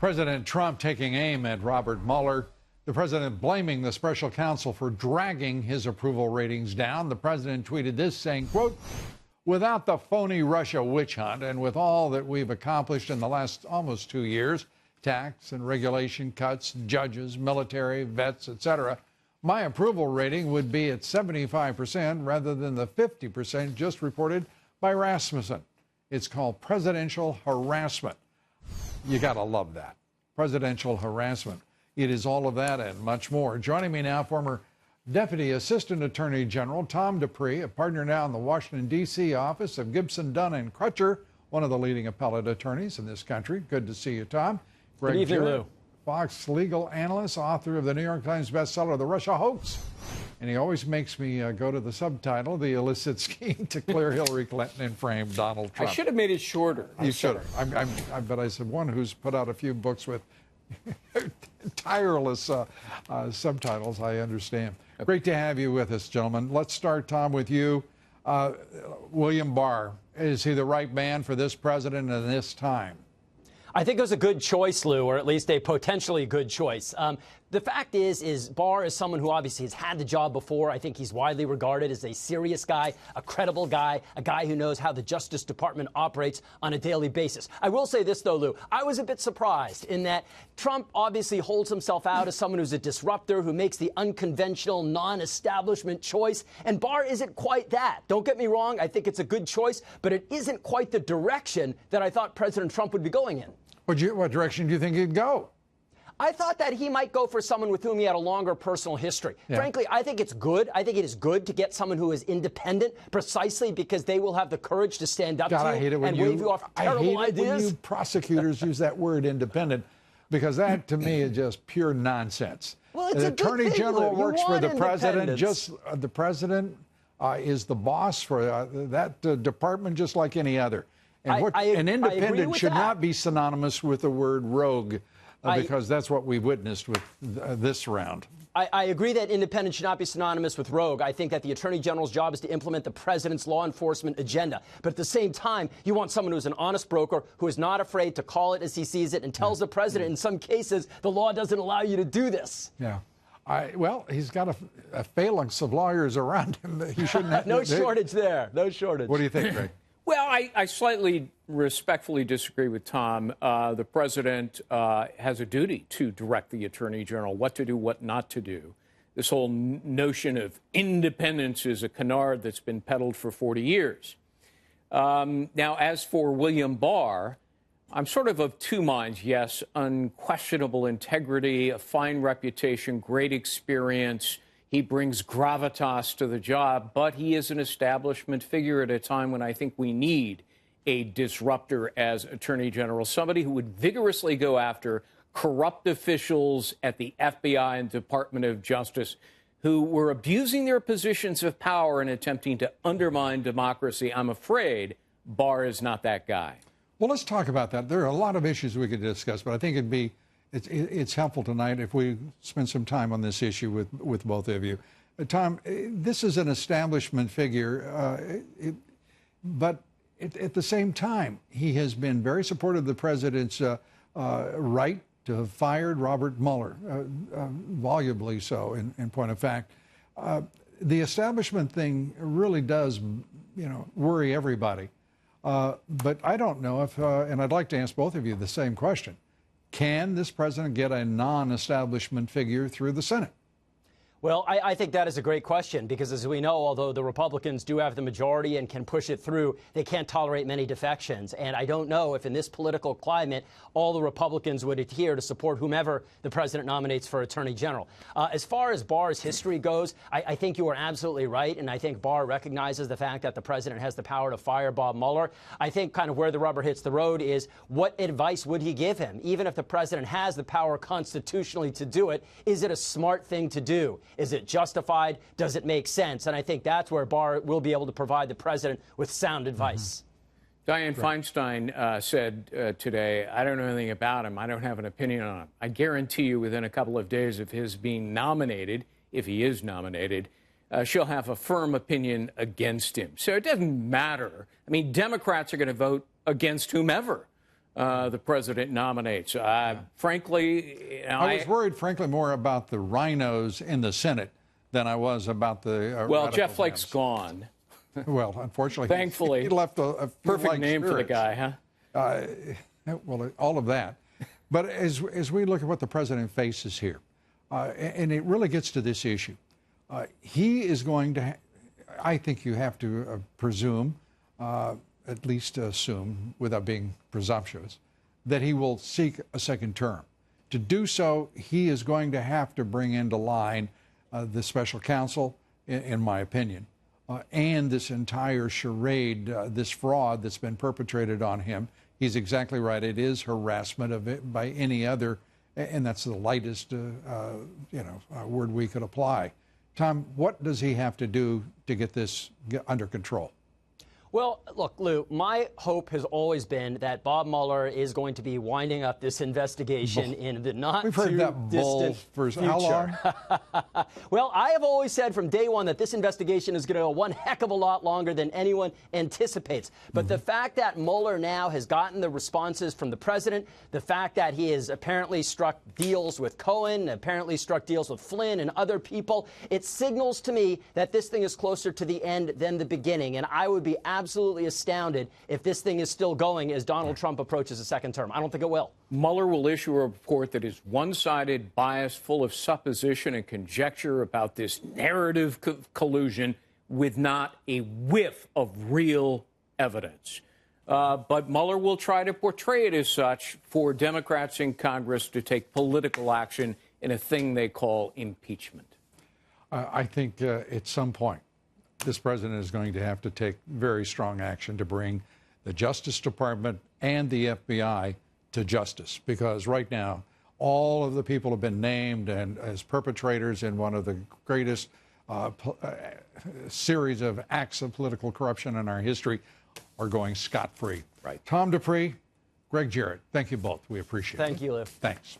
President Trump taking aim at Robert Mueller. The president blaming the special counsel for dragging his approval ratings down. The president tweeted this saying, quote, "Without the phony Russia witch hunt and with all that we've accomplished in the last almost 2 years, tax and regulation cuts, judges, military, vets, etc., my approval rating would be at 75% rather than the 50% just reported by Rasmussen." It's called presidential harassment. You got to love that. Presidential harassment. It is all of that and much more. Joining me now, former Deputy Assistant Attorney General Tom Dupree, a partner now in the Washington, D.C. office of Gibson, Dunn & Crutcher, one of the leading appellate attorneys in this country. Good to see you, Tom. Good evening, Lou. Fox legal analyst, author of the New York Times bestseller, The Russia Hoax. And he always makes me go to the subtitle, The Illicit Scheme to Clear Hillary Clinton and Frame Donald Trump. I should have made it shorter. You should have. But I said one who's put out a few books with tireless subtitles, I understand. Okay. Great to have you with us, gentlemen. Let's start, Tom, with you. William Barr, is he the right man for this president at this time? I think it was a good choice, Lou, or at least a potentially good choice. The fact is Barr is someone who obviously has had the job before. I think he's widely regarded as a serious guy, a credible guy, a guy who knows how the Justice Department operates on a daily basis. I will say this, though, Lou. I was a bit surprised in that Trump obviously holds himself out as someone who's a disruptor, who makes the unconventional, non-establishment choice. And Barr isn't quite that. Don't get me wrong. I think it's a good choice, but it isn't quite the direction that I thought President Trump would be going in. What direction do you think he'd go? I thought that he might go for someone with whom he had a longer personal history. Yeah. Frankly, I think it's good. I think it is good to get someone who is independent, precisely because they will have the courage to stand up to you and wave you off terrible ideas. I hate it when you prosecutors use that word independent, because that, to me, is just pure nonsense. Well, it's the Attorney General works for the president. Just the president is the boss for that department, just like any other. And an independent should not be synonymous with the word rogue. Because that's what we witnessed with this round. I agree that independent should not be synonymous with rogue. I think that the Attorney General's job is to implement the president's law enforcement agenda. But at the same time, you want someone who's an honest broker, who is not afraid to call it as he sees it and tells the president in some cases the law doesn't allow you to do this. Yeah. Well, he's got a phalanx of lawyers around him. He shouldn't have. No shortage there. No shortage. What do you think, Greg? Well, I slightly respectfully disagree with Tom. The president has a duty to direct the attorney general what to do, what not to do. This whole notion of independence is a canard that's been peddled for 40 years. Now, as for William Barr, I'm sort of two minds. Yes, unquestionable integrity, a fine reputation, great experience. He brings gravitas to the job, but he is an establishment figure at a time when I think we need a disruptor as Attorney General, somebody who would vigorously go after corrupt officials at the FBI and Department of Justice who were abusing their positions of power and attempting to undermine democracy. I'm afraid Barr is not that guy. Well, let's talk about that. There are a lot of issues we could discuss, but I think it's helpful tonight if we spend some time on this issue with both of you. Tom, this is an establishment figure, but at the same time, he has been very supportive of the president's right to have fired Robert Mueller, volubly so, in point of fact. The establishment thing really does, worry everybody. But I don't know if, and I'd like to ask both of you the same question. Can this president get a non-establishment figure through the Senate? Well, I think that is a great question, because as we know, although the Republicans do have the majority and can push it through, they can't tolerate many defections. And I don't know if in this political climate, all the Republicans would adhere to support whomever the president nominates for Attorney General. As far as Barr's history goes, I think you are absolutely right. And I think Barr recognizes the fact that the president has the power to fire Bob Mueller. I think kind of where the rubber hits the road is what advice would he give him? Even if the president has the power constitutionally to do it, is it a smart thing to do? Is it justified? Does it make sense? And I think that's where Barr will be able to provide the president with sound advice. Dianne Feinstein said today, I don't know anything about him. I don't have an opinion on him. I guarantee you within a couple of days of his being nominated, if he is nominated, she'll have a firm opinion against him. So it doesn't matter. I mean, Democrats are going to vote against whomever the president nominates. Frankly, I was worried, frankly, more about the rhinos in the Senate than I was about the well, Jeff Flake's gone. Well, unfortunately, Thankfully, he left a perfect name spirits. for the guy, huh? Well, all of that. But as we look at what the president faces here, and it really gets to this issue, he is going to, I think you have to presume, at least assume, without being presumptuous, that he will seek a second term. To do so, he is going to have to bring into line the special counsel, in my opinion, and this entire charade, this fraud that's been perpetrated on him. He's exactly right. It is harassment of it by any other, and that's the lightest, word we could apply. Tom, what does he have to do to get this under control? Well, look, Lou, my hope has always been that Bob Mueller is going to be winding up this investigation in the not We've heard that bull for how long? Well, I have always said from day one that this investigation is going to go one heck of a lot longer than anyone anticipates. But the fact that Mueller now has gotten the responses from the president, the fact that he has apparently struck deals with Cohen, apparently struck deals with Flynn and other people, it signals to me that this thing is closer to the end than the beginning. And I would be absolutely astounded if this thing is still going as Donald Trump approaches a second term. I don't think it will. Mueller will issue a report that is one-sided, biased, full of supposition and conjecture about this narrative collusion with not a whiff of real evidence. But Mueller will try to portray it as such for Democrats in Congress to take political action in a thing they call impeachment. I think at some point, this president is going to have to take very strong action to bring the Justice Department and the FBI to justice, because right now all of the people have been named and as perpetrators in one of the greatest series of acts of political corruption in our history are going scot-free. Right. Tom Dupree, Greg Jarrett, thank you both. We appreciate it. Thank you, Liv. Thanks.